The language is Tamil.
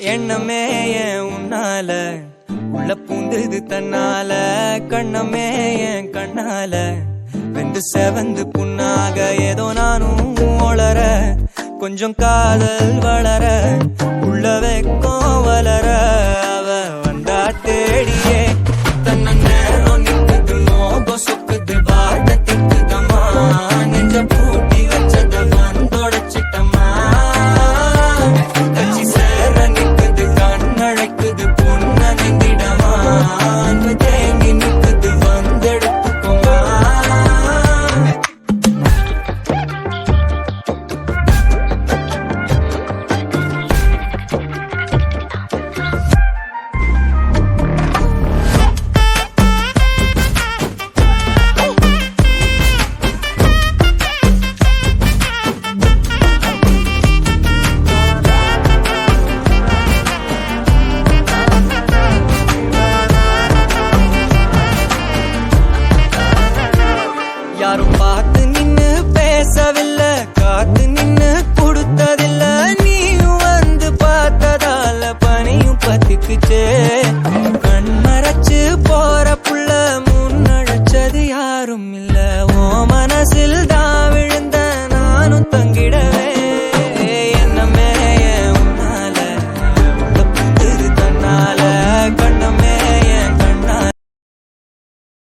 எண்ணமே ஏன் உன்னால உள்ள பூந்தது தன்னால கண்ணமே என் கண்ணால வெந்து செவந்து புண்ணாக ஏதோ நானும் ஒளர கொஞ்சம் காதல் வளர உள்ள வெக்கம் வளர அவ வந்தா தேடியே தன்ன நேரம் நிக்குது மோகம் சொக்குது வாட்ட திக்குதம்மா நெஞ்ச பூட்டி வச்சத வந்தொடச்சிட்டம்மா கட்சி சேர நிக்குது கண்ணழைக்குது பொண்ண நிந்திடமா அன்பு தேங்கி நிக்குது வந்தெடுத்துக்கோமா யாரும் பார்த்து நின்னு பேசவில்லை காத்து நின்னு கொடுத்ததில்ல நீயும் வந்து பார்த்ததால பனியும் பத்திக்குச்சே